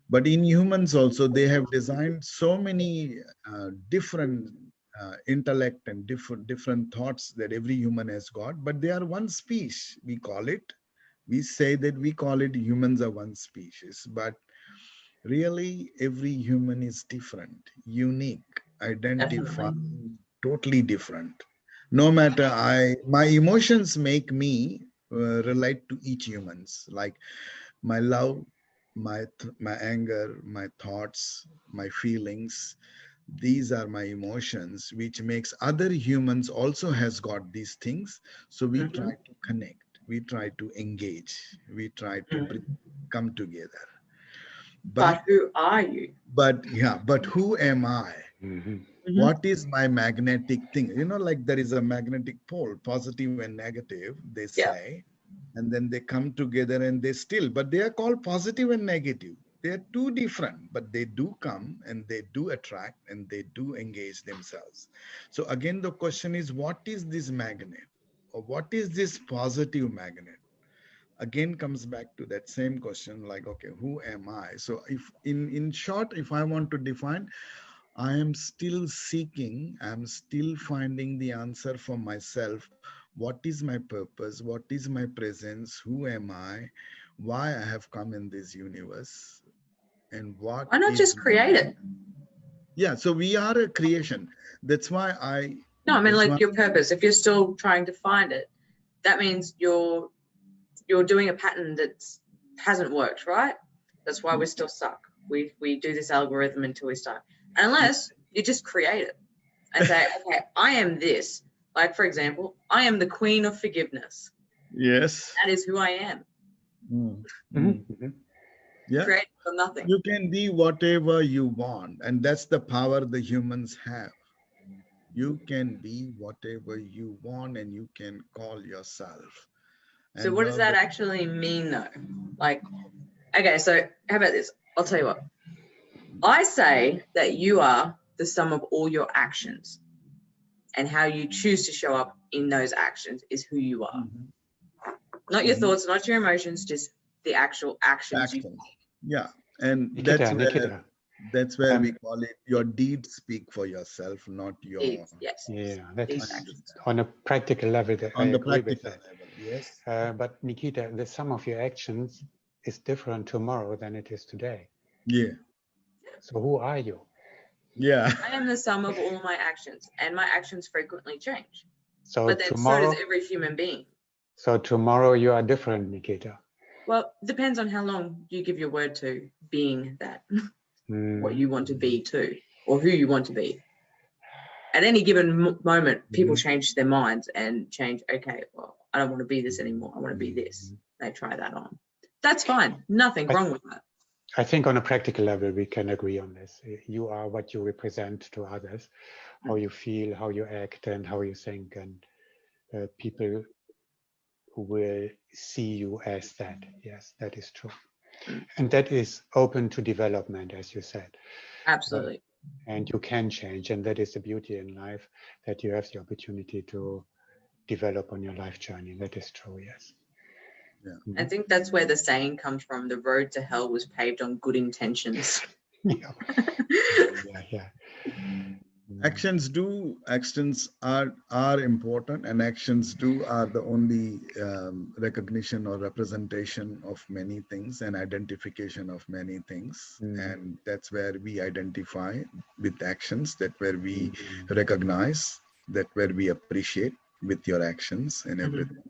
But in humans also, they have designed so many different intellect and different thoughts that every human has got, but they are one species. We say that we call it humans are one species, but really every human is different, unique, identified, totally different. No matter my emotions make me relate to each humans, like my love, my anger, my thoughts, my feelings, these are my emotions, which makes other humans also has got these things. So we try to connect, we try to engage, we try to come together. But who are you? But yeah, but who am I? What is my magnetic thing? You know, like there is a magnetic pole, positive and negative, they say, and then they come together and they still, but they are called positive and negative. They are two different, but they do come and they do attract and they do engage themselves. So again, the question is, what is this magnet? Or what is this positive magnet? Again comes back to that same question, like, okay, who am I? So if in short, if I want to define, I am still seeking, I'm still finding the answer for myself. What is my purpose? What is my presence? Who am I? Why I have come in this universe? And what Why not just create it? Yeah, so we are a creation. That's why No, I mean, like your purpose. If you're still trying to find it, that means you're doing a pattern that hasn't worked, right? That's why we're still stuck. We do this algorithm until we start. Unless you just create it and say, okay, I am this. Like, for example, I am the queen of forgiveness. Yes. That is who I am. Yeah. Create from nothing. You can be whatever you want, and that's the power the humans have. You can be whatever you want, and you can call yourself. So what does that actually mean, though? Like, okay, so how about this? I'll tell you what. I say that you are the sum of all your actions, and how you choose to show up in those actions is who you are. Not your thoughts, not your emotions, just the actual actions you take. Yeah, and Nikita. that's where we call it, your deeds speak for yourself, not your deeds. Yes. Yeah, that's on a practical level. On the practical level, yes. But Nikita, the sum of your actions is different tomorrow than it is today. Yeah. So who are you? Yeah. I am the sum of all my actions, and my actions frequently change. So but then tomorrow, so does every human being. So tomorrow you are different, Nikita. Well, depends on how long you give your word to being that, what you want to be too, or who you want to be. At any given moment, people change their minds and change, okay, well, I don't want to be this anymore. I want to be this. They try that on. That's fine. Nothing wrong with that. I think on a practical level, we can agree on this. You are what you represent to others, how you feel, how you act, and how you think. And people will see you as that. Yes, that is true. And that is open to development, as you said. Absolutely. And you can change. And that is the beauty in life, that you have the opportunity to develop on your life journey. That is true, yes. Yeah. I think that's where the saying comes from, the road to hell was paved on good intentions. Yeah. Actions are important, and actions are the only recognition or representation of many things and identification of many things. And that's where we identify with actions, that where we recognize, that where we appreciate with your actions and everything.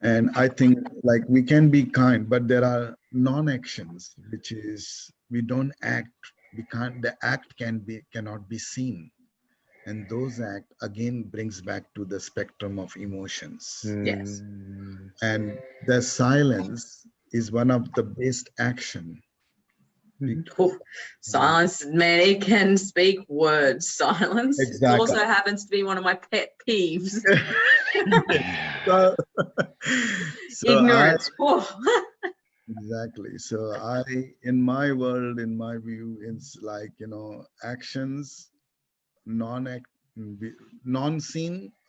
And I think, like, we can be kind, but there are non-actions, which is we don't act. The act cannot be seen, and those act again brings back to the spectrum of emotions. Yes. And the silence is one of the best action. Silence, man, it can speak words. Silence. Exactly. It also happens to be one of my pet peeves. Ignorance. Exactly. So in my world, in my view, it's like, actions, non-seen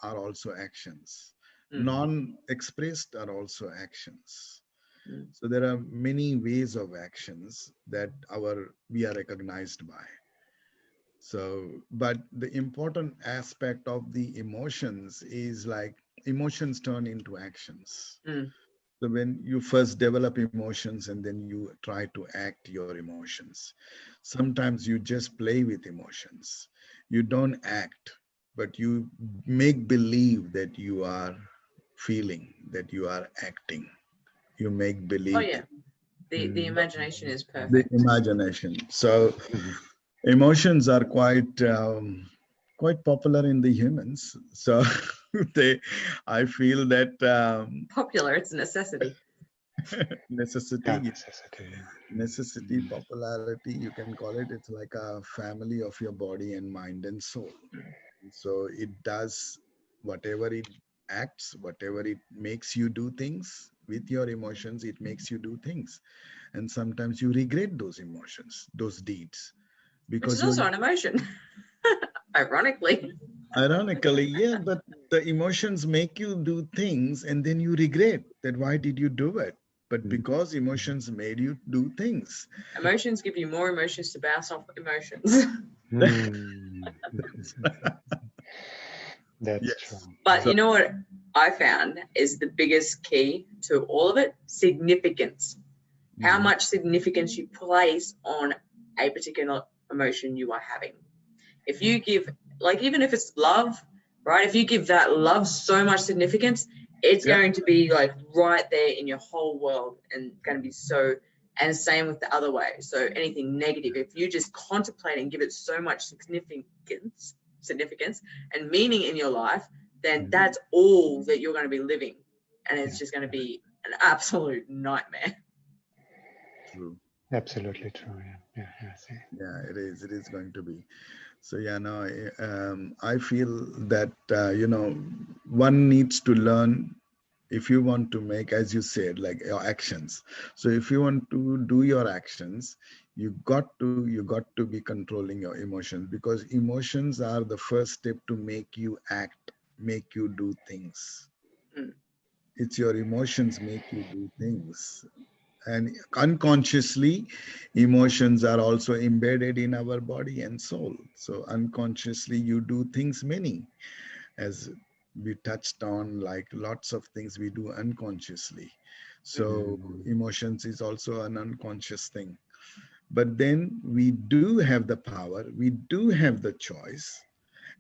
are also actions. Non-expressed are also actions. So there are many ways of actions that we are recognized by. So, but the important aspect of the emotions is, like, emotions turn into actions. So when you first develop emotions and then you try to act your emotions, sometimes you just play with emotions. You don't act, but you make believe that you are feeling, that you are acting. You make believe. Oh yeah, the imagination is perfect. The imagination. So Emotions are quite popular in the humans. So I feel that Popular, it's a necessity. necessity, necessity. necessity, popularity, you can call it. It's like a family of your body and mind and soul. So it does whatever it acts, whatever it makes you do things with your emotions, it makes you do things. And sometimes you regret those emotions, those deeds, Which is because also you're an emotion, ironically. ironically, yeah, but the emotions make you do things and then you regret that why did you do it? But because emotions made you do things. Emotions give you more emotions to bounce off emotions. Mm. That's true. Yes. But So you know what I found is the biggest key to all of it? Significance. How much significance you place on a particular emotion you are having. If you give, like, even if it's love, right? If you give that love so much significance, it's yeah, going to be like right there in your whole world and going to be so, and same with the other way. So anything negative, if you just contemplate and give it so much significance and meaning in your life, then that's all that you're going to be living. And it's just going to be an absolute nightmare. true. Absolutely true. Yeah. See. Yeah, it is. It is going to be. So yeah, no, I feel that one needs to learn if you want to make, as you said, like your actions. So if you want to do your actions, you got to be controlling your emotions, because emotions are the first step to make you act, make you do things. Mm. It's your emotions make you do things. And unconsciously, emotions are also embedded in our body and soul. So unconsciously you do things many, as we touched on, like lots of things we do unconsciously. So emotions is also an unconscious thing, but then we do have the power, we do have the choice.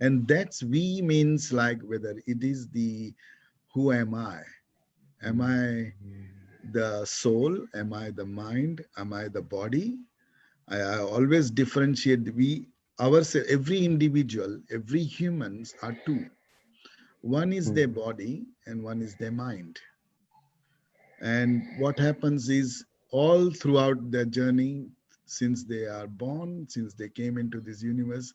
And that's we means like whether it is the who am I the soul, am I the mind, am I the body? I always differentiate we ourselves. Every individual, every humans are two. One is their body and one is their mind. And what happens is all throughout their journey, since they are born, since they came into this universe,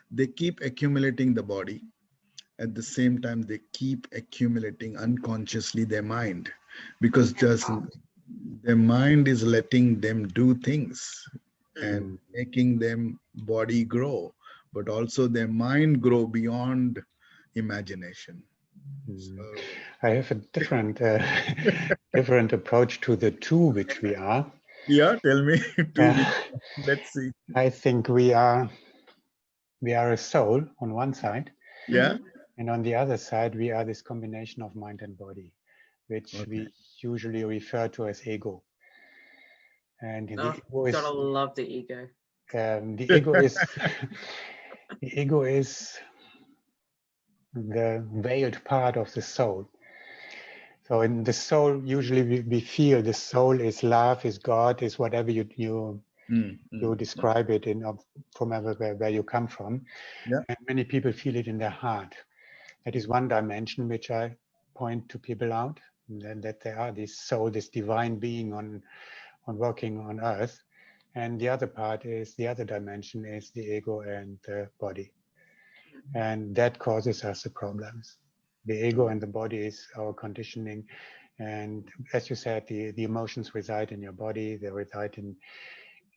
they keep accumulating the body. At the same time, they keep accumulating unconsciously their mind, because just their mind is letting them do things and making them body grow, but also their mind grow beyond imagination. So I have a different different approach to the two which we are. yeah, tell me two. Uh, Let's see. I think we are a soul on one side, Yeah. and on the other side we are this combination of mind and body, which Okay. we usually refer to as ego. And the Oh, ego is gotta love the ego. the ego is the ego is the veiled part of the soul. So in the soul, usually we feel the soul is love, is God, is whatever you describe it in from where you come from. Yeah. And many people feel it in their heart. That is one dimension which I point to people out, and that there are this soul, this divine being on working on earth. And the other part is, the other dimension is the ego and the body. And that causes us the problems. The ego and the body is our conditioning. And as you said, the emotions reside in your body, they reside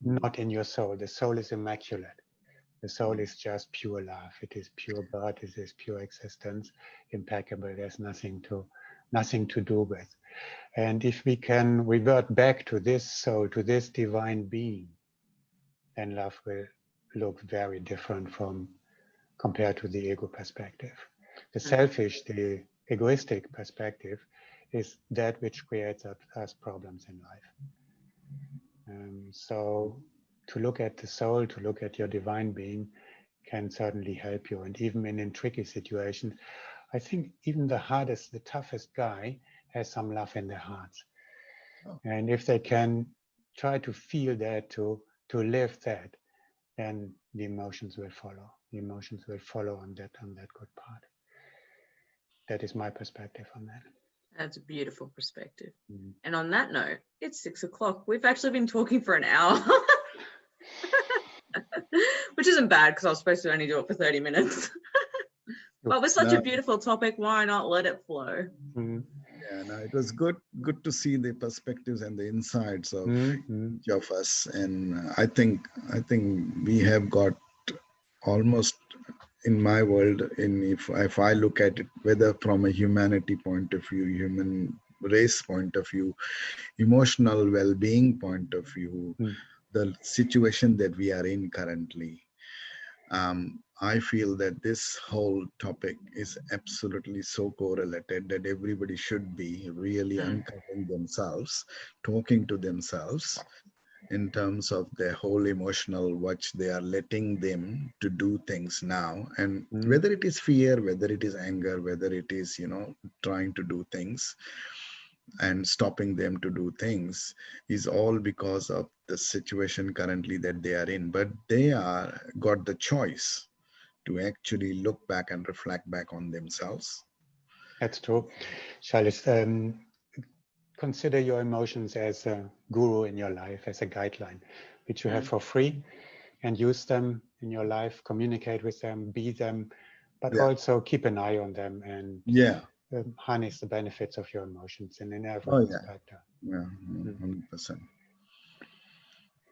not in your soul. The soul is immaculate. The soul is just pure love. It is pure birth. It is pure existence, impeccable. There's nothing to do with. And if we can revert back to this soul, to this divine being, then love will look very different compared to the ego perspective. The selfish, the egoistic perspective is that which creates us problems in life. So to look at the soul, to look at your divine being can certainly help you. And even in tricky situations, I think even the hardest, the toughest guy has some love in their hearts. Oh. And if they can try to feel that, to live that, then the emotions will follow. The emotions will follow on that good part. That is my perspective on that. That's a beautiful perspective. Mm. And on that note, it's 6 o'clock. We've actually been talking for an hour, which isn't bad because I was supposed to only do it for 30 minutes. But with such a beautiful topic, why not let it flow? Mm. Yeah, no, it was good to see the perspectives and the insights of each of us. And I think we have got almost, in my world, if I look at it, whether from a humanity point of view, human race point of view, emotional well-being point of view, the situation that we are in currently, I feel that this whole topic is absolutely so correlated that everybody should be really uncovering themselves, talking to themselves in terms of their whole emotional, what they are letting them to do things now. And whether it is fear, whether it is anger, whether it is, trying to do things and stopping them to do things, is all because of the situation currently that they are in. But they are got the choice to actually look back and reflect back on themselves. That's true. Shailesh, consider your emotions as a guru in your life, as a guideline, which you have for free, and use them in your life, communicate with them, be them, but also keep an eye on them and harness the benefits of your emotions in every aspect. Yeah, 100%.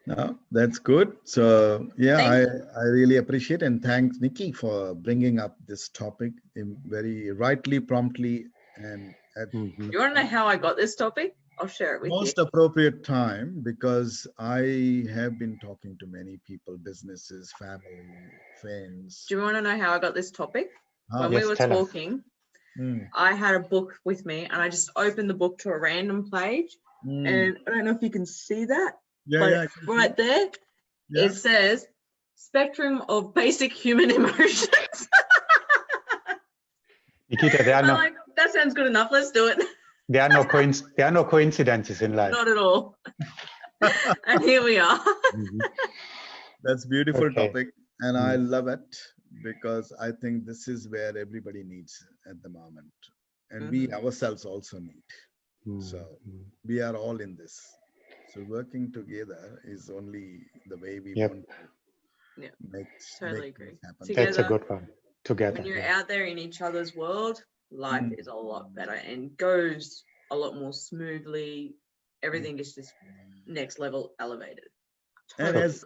No, that's good. So I really appreciate and thanks Nikki for bringing up this topic in very rightly, promptly, and at You want to know how I got this topic? I'll share it with you. Most appropriate time, because I have been talking to many people, businesses, family, friends. Do you want to know how I got this topic? When we were talking, I had a book with me and I just opened the book to a random page. And I don't know if you can see that. Right there, it says spectrum of basic human emotions. Nikita, that sounds good enough. Let's do it. There are no coincidences in life. Not at all. And here we are. That's a beautiful topic, and I love it because I think this is where everybody needs at the moment, and we ourselves also need. So we are all in this. So working together is only the way we want to make agree. happen. Together, that's a good one. Together. When you're out there in each other's world, life is a lot better and goes a lot more smoothly. Everything is just next level elevated. And as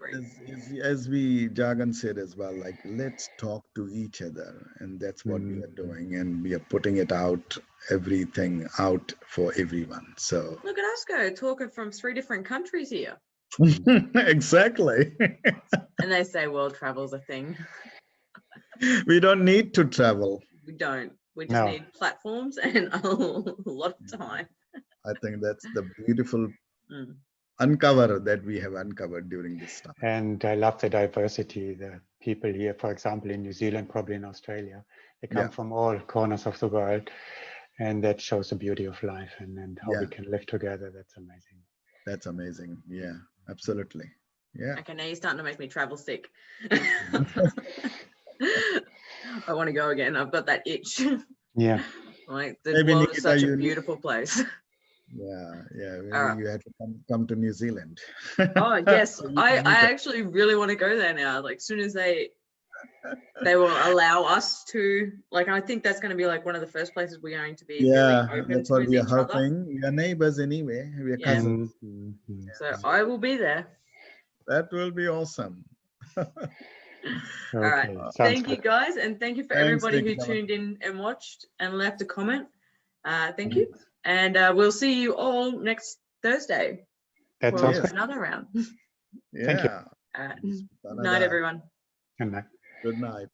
we Juergen said as well, like, let's talk to each other, and that's what we are doing, and we are putting it out, everything out for everyone. So look at us go talking from 3 different countries here. Exactly. And they say world travel's a thing. We don't need to travel. We don't. We just need platforms and a lot of time. I think that's the beautiful uncover that we have uncovered during this time. And I love the diversity. The people here, for example, in New Zealand, probably in Australia, they come from all corners of the world, and that shows the beauty of life and how we can live together. That's amazing. That's amazing. Yeah, absolutely. Yeah. Okay, now you're starting to make me travel sick. I want to go again. I've got that itch. Yeah. Like the world is such a beautiful place. Yeah. You had to come to New Zealand. Oh yes, I actually really want to go there now. Like, as soon as they will allow us to, like, I think that's going to be like one of the first places we're going to be. Yeah, that's what we are hoping. We are neighbors anyway. We are cousins. So I will be there. That will be awesome. All right. Thank you guys, and thank you for everybody who tuned in and watched and left a comment. Thank you. And we'll see you all next Thursday for another round. Thank you. Night, everyone. Good night. Good night.